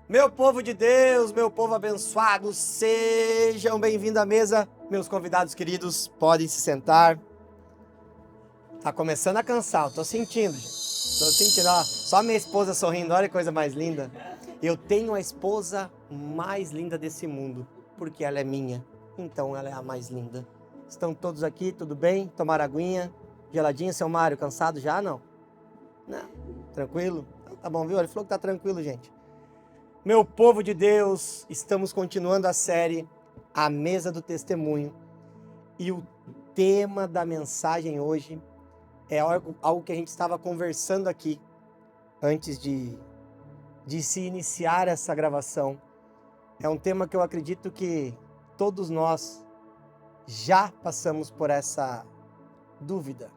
Meu povo de Deus, meu povo abençoado, sejam bem-vindos à mesa. Meus convidados queridos, podem se sentar. Tá começando a cansar, eu tô sentindo, gente. Tô sentindo, ó, só minha esposa sorrindo, olha que coisa mais linda. Eu tenho a esposa mais linda desse mundo, porque ela é minha, então ela é a mais linda. Estão todos aqui, tudo bem? Tomaram aguinha? Geladinho, seu Mário, cansado já? Não? Não? Tranquilo? Então, tá bom, viu? Ele falou que tá tranquilo, gente. Meu povo de Deus, estamos continuando a série A Mesa do Testemunho e o tema da mensagem hoje é algo que a gente estava conversando aqui antes de se iniciar essa gravação. É um tema que eu acredito que todos nós já passamos por essa dúvida.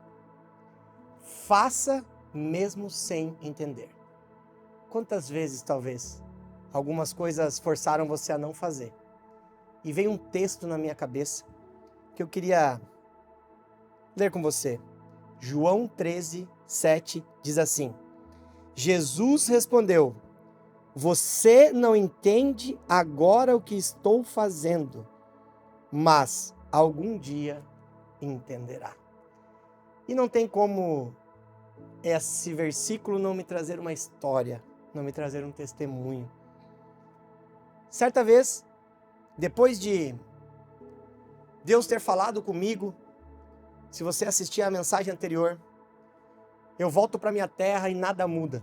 Faça mesmo sem entender. Quantas vezes, talvez, algumas coisas forçaram você a não fazer? E veio um texto na minha cabeça que eu queria ler com você. João 13, 7 diz assim: Jesus respondeu: você não entende agora o que estou fazendo, mas algum dia entenderá. E não tem como esse versículo não me trazer uma história, não me trazer um testemunho. Certa vez, depois de Deus ter falado comigo, se você assistir a mensagem anterior, eu volto para minha terra e nada muda.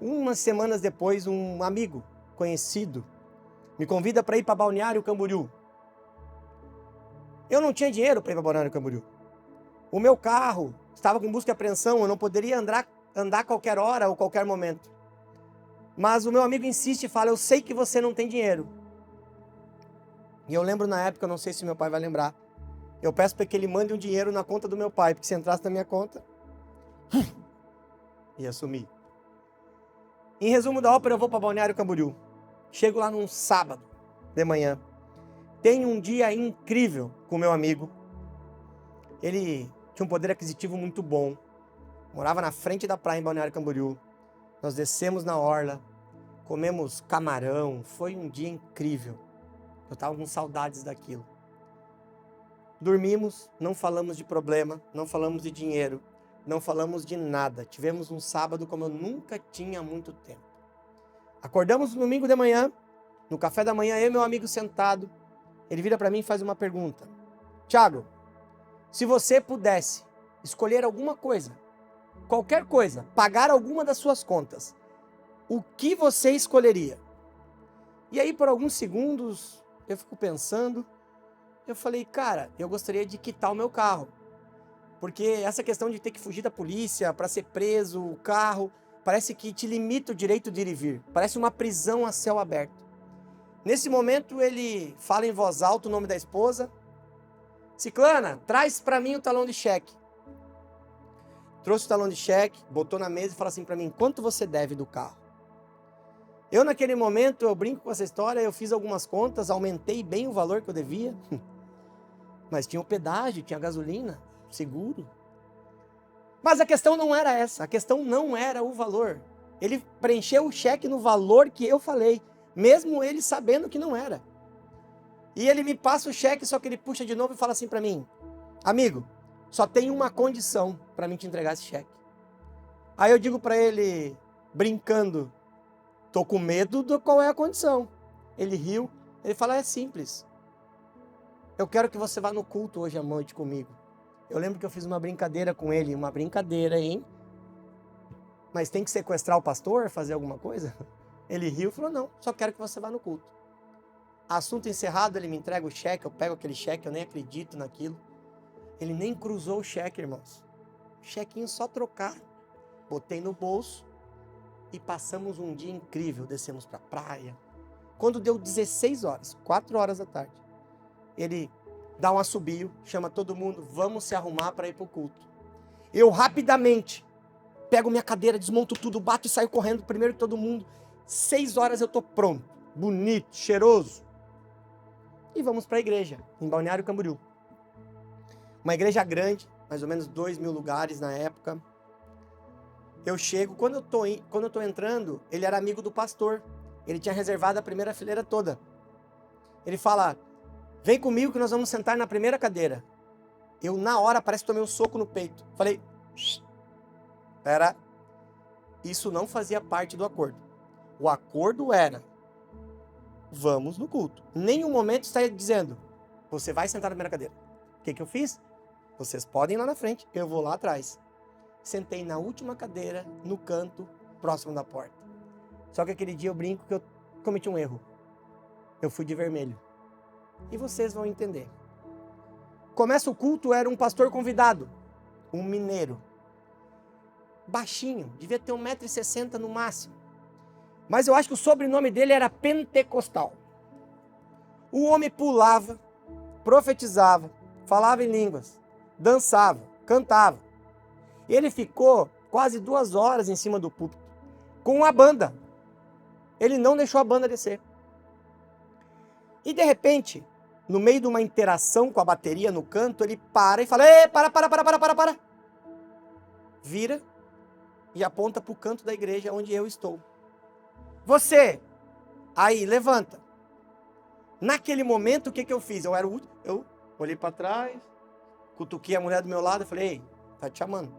Umas semanas depois, um amigo conhecido me convida para ir para Balneário Camboriú. Eu não tinha dinheiro para ir para Balneário Camboriú. O meu carro estava com busca e apreensão, eu não poderia andar qualquer hora ou qualquer momento. Mas o meu amigo insiste e fala: eu sei que você não tem dinheiro. E eu lembro na época, eu não sei se meu pai vai lembrar, eu peço para que ele mande um dinheiro na conta do meu pai, porque se entrasse na minha conta, ia sumir. Em resumo da ópera, eu vou para Balneário Camboriú. Chego lá num sábado de manhã. Tenho um dia incrível com meu amigo. Ele tinha um poder aquisitivo muito bom. Morava na frente da praia em Balneário Camboriú. Nós descemos na orla, comemos camarão. Foi um dia incrível. Eu estava com saudades daquilo. Dormimos, não falamos de problema, não falamos de dinheiro, não falamos de nada. Tivemos um sábado como eu nunca tinha há muito tempo. Acordamos no domingo de manhã, no café da manhã, eu e meu amigo sentado. Ele vira para mim e faz uma pergunta: Thiago, se você pudesse escolher alguma coisa, qualquer coisa, pagar alguma das suas contas, o que você escolheria? E aí, por alguns segundos, eu fico pensando. Eu falei: cara, eu gostaria de quitar o meu carro. Porque essa questão de ter que fugir da polícia para ser preso, o carro, parece que te limita o direito de ir e vir. Parece uma prisão a céu aberto. Nesse momento, ele fala em voz alta o nome da esposa. Ciclana, traz para mim o talão de cheque. Trouxe o talão de cheque, botou na mesa e falou assim para mim: quanto você deve do carro? Eu, naquele momento, eu brinco com essa história, eu fiz algumas contas, aumentei bem o valor que eu devia. Mas tinha o pedágio, tinha gasolina, seguro. Mas a questão não era essa, a questão não era o valor. Ele preencheu o cheque no valor que eu falei, mesmo ele sabendo que não era. E ele me passa o cheque, só que ele puxa de novo e fala assim para mim: amigo, só tem uma condição para mim te entregar esse cheque. Aí eu digo para ele, brincando: tô com medo do qual é a condição. Ele riu, ele fala: é simples. Eu quero que você vá no culto hoje à noite comigo. Eu lembro que eu fiz uma brincadeira com ele, uma brincadeira, hein? Mas tem que sequestrar o pastor, fazer alguma coisa? Ele riu e falou: não, só quero que você vá no culto. Assunto encerrado, ele me entrega o cheque, eu pego aquele cheque, eu nem acredito naquilo. Ele nem cruzou o cheque, irmãos. Chequinho só trocar. Botei no bolso e passamos um dia incrível. Descemos pra praia. Quando deu 16 horas, 4 horas da tarde, ele dá um assobio, chama todo mundo: vamos se arrumar para ir pro culto. Eu rapidamente pego minha cadeira, desmonto tudo, bato e saio correndo primeiro que todo mundo. 6 horas eu tô pronto, bonito, cheiroso. E vamos para a igreja, em Balneário Camboriú. Uma igreja grande, mais ou menos 2.000 lugares na época. Eu chego, quando eu tô entrando, ele era amigo do pastor. Ele tinha reservado a primeira fileira toda. Ele fala, vem comigo que nós vamos sentar na primeira cadeira. Eu, na hora, parece que tomei um soco no peito. Falei, espera, isso não fazia parte do acordo. O acordo era, vamos no culto. Em nenhum momento está dizendo, você vai sentar na primeira cadeira. O que eu fiz? Vocês podem ir lá na frente, eu vou lá atrás. Sentei na última cadeira, no canto, próximo da porta. Só que aquele dia eu brinco que eu cometi um erro. Eu fui de vermelho. E vocês vão entender. Começa o culto, era um pastor convidado, um mineiro. Baixinho, devia ter 1,60 m no máximo. Mas eu acho que o sobrenome dele era Pentecostal. O homem pulava, profetizava, falava em línguas, dançava, cantava. Ele ficou quase 2 horas em cima do púlpito, com a banda. Ele não deixou a banda descer. E de repente, no meio de uma interação com a bateria no canto, ele para e fala, ei, para. Vira e aponta para o canto da igreja onde eu estou. Você, aí, levanta. Naquele momento, o que eu fiz? Eu era o último, eu olhei para trás, cutuquei a mulher do meu lado e falei, ei, tá te chamando.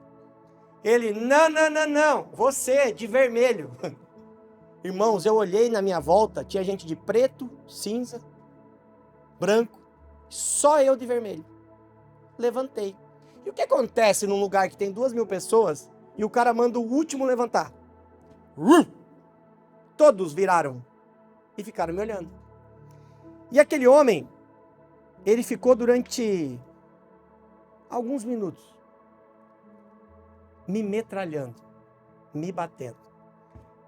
Ele, não, você, de vermelho. Irmãos, eu olhei na minha volta, tinha gente de preto, cinza, branco, só eu de vermelho. Levantei. E o que acontece num lugar que tem 2.000 pessoas e o cara manda o último levantar? Todos viraram e ficaram me olhando. E aquele homem, ele ficou durante alguns minutos me metralhando, me batendo.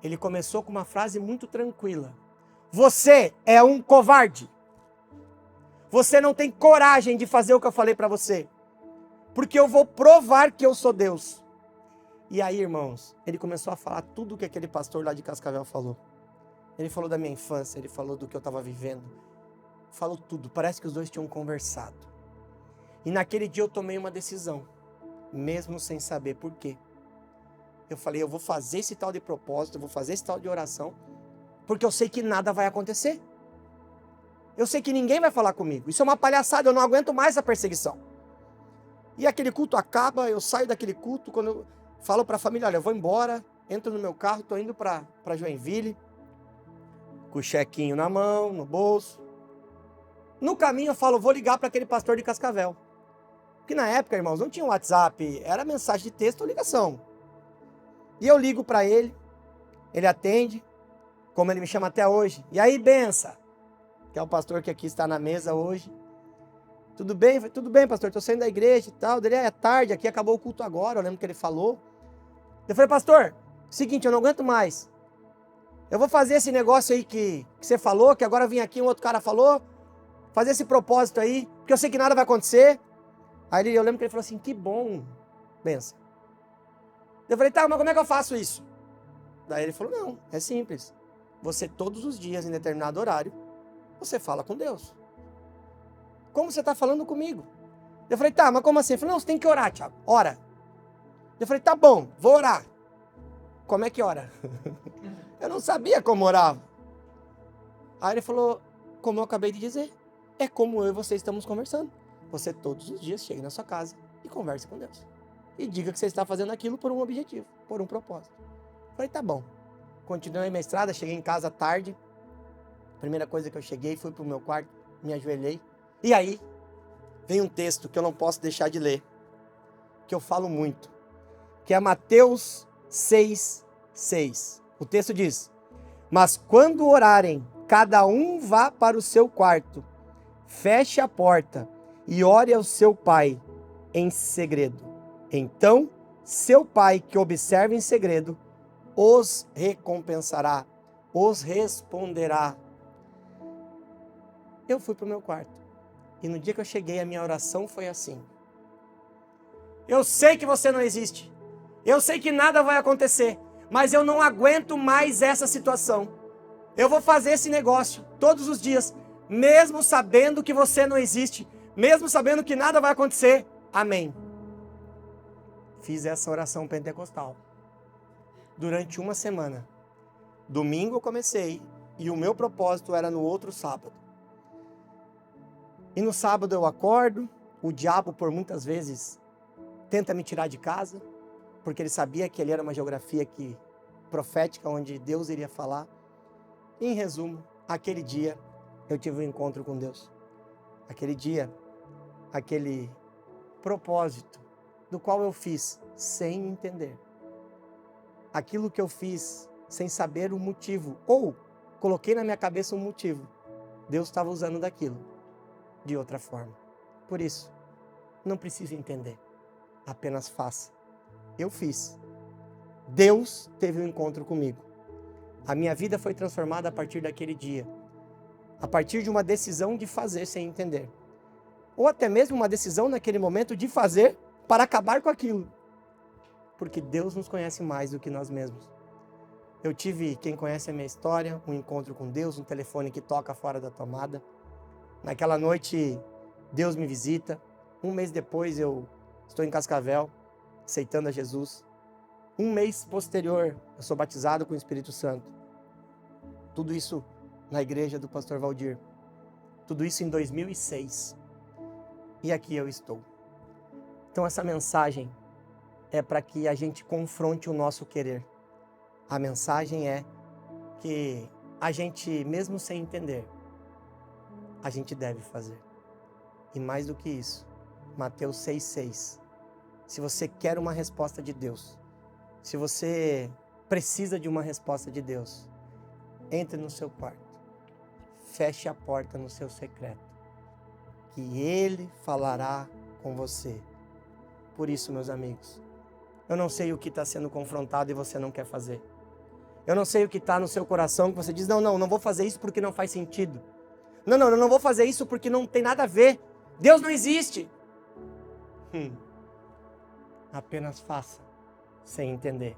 Ele começou com uma frase muito tranquila. Você é um covarde. Você não tem coragem de fazer o que eu falei para você. Porque eu vou provar que eu sou Deus. E aí, irmãos, ele começou a falar tudo o que aquele pastor lá de Cascavel falou. Ele falou da minha infância, ele falou do que eu estava vivendo. Falou tudo, parece que os dois tinham conversado. E naquele dia eu tomei uma decisão, mesmo sem saber por quê. Eu falei, eu vou fazer esse tal de propósito, eu vou fazer esse tal de oração, porque eu sei que nada vai acontecer. Eu sei que ninguém vai falar comigo. Isso é uma palhaçada, eu não aguento mais essa perseguição. E aquele culto acaba, eu saio daquele culto, quando eu falo para a família, olha, eu vou embora, entro no meu carro, estou indo para Joinville, com o chequinho na mão, no bolso. No caminho eu falo, vou ligar para aquele pastor de Cascavel. Porque na época, irmãos, não tinha WhatsApp, era mensagem de texto ou ligação. E eu ligo para ele, ele atende, como ele me chama até hoje. E aí, benção, que é o pastor que aqui está na mesa hoje. Tudo bem? Tudo bem, pastor, estou saindo da igreja e tal. Ele é tarde, aqui acabou o culto agora, eu lembro que ele falou. Eu falei, pastor, seguinte, eu não aguento mais. Eu vou fazer esse negócio aí que você falou, que agora vim aqui, um outro cara falou, fazer esse propósito aí, porque eu sei que nada vai acontecer. Aí eu lembro que ele falou assim, que bom, benção. Eu falei, tá, mas como é que eu faço isso? Daí ele falou, não, é simples. Você todos os dias, em determinado horário, você fala com Deus. Como você está falando comigo? Eu falei, tá, mas como assim? Ele falou, não, você tem que orar, Thiago, ora. Eu falei, tá bom, vou orar. Como é que ora? Eu não sabia como orava. Aí ele falou, como eu acabei de dizer, é como eu e você estamos conversando. Você todos os dias chega na sua casa e conversa com Deus. E diga que você está fazendo aquilo por um objetivo, por um propósito. Eu falei, tá bom. Continuei minha estrada, cheguei em casa tarde. Primeira coisa que eu cheguei, fui pro meu quarto, me ajoelhei. E aí, vem um texto que eu não posso deixar de ler, que eu falo muito, que é Mateus 6:6. O texto diz, mas quando orarem, cada um vá para o seu quarto, feche a porta e ore ao seu pai em segredo. Então, seu pai que observa em segredo, os recompensará, os responderá. Eu fui para o meu quarto. E no dia que eu cheguei, a minha oração foi assim. Eu sei que você não existe. Eu sei que nada vai acontecer. Mas eu não aguento mais essa situação. Eu vou fazer esse negócio todos os dias. Mesmo sabendo que você não existe. Mesmo sabendo que nada vai acontecer. Amém. Fiz essa oração pentecostal. durante uma semana. Domingo eu comecei e o meu propósito era no outro sábado. E no sábado eu acordo, o diabo por muitas vezes tenta me tirar de casa, porque ele sabia que ali era uma geografia profética, onde Deus iria falar. Em resumo, aquele dia eu tive um encontro com Deus. Aquele dia, aquele propósito do qual eu fiz sem entender. Aquilo que eu fiz sem saber o motivo, ou coloquei na minha cabeça um motivo. Deus estava usando daquilo de outra forma. Por isso, não precisa entender, apenas faça. Eu fiz. Deus teve um encontro comigo. A minha vida foi transformada a partir daquele dia. A partir de uma decisão de fazer sem entender. Ou até mesmo uma decisão naquele momento de fazer para acabar com aquilo. Porque Deus nos conhece mais do que nós mesmos. Eu tive, quem conhece a minha história, um encontro com Deus, um telefone que toca fora da tomada. Naquela noite, Deus me visita. Um mês depois, eu estou em Cascavel, aceitando a Jesus. Um mês posterior, eu sou batizado com o Espírito Santo. Tudo isso na igreja do pastor Valdir. Tudo isso em 2006. E aqui eu estou. Então essa mensagem é para que a gente confronte o nosso querer. A mensagem é que a gente, mesmo sem entender, a gente deve fazer. E mais do que isso, Mateus 6,6. Se você quer uma resposta de Deus, se você precisa de uma resposta de Deus, entre no seu quarto, feche a porta no seu secreto, que Ele falará com você. Por isso, meus amigos, eu não sei o que está sendo confrontado e você não quer fazer. Eu não sei o que está no seu coração que você diz, não vou fazer isso porque não faz sentido. Eu não vou fazer isso porque não tem nada a ver. Deus não existe. Apenas faça, sem entender.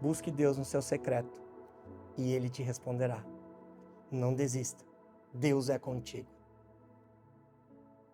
Busque Deus no seu secreto e Ele te responderá. Não desista. Deus é contigo.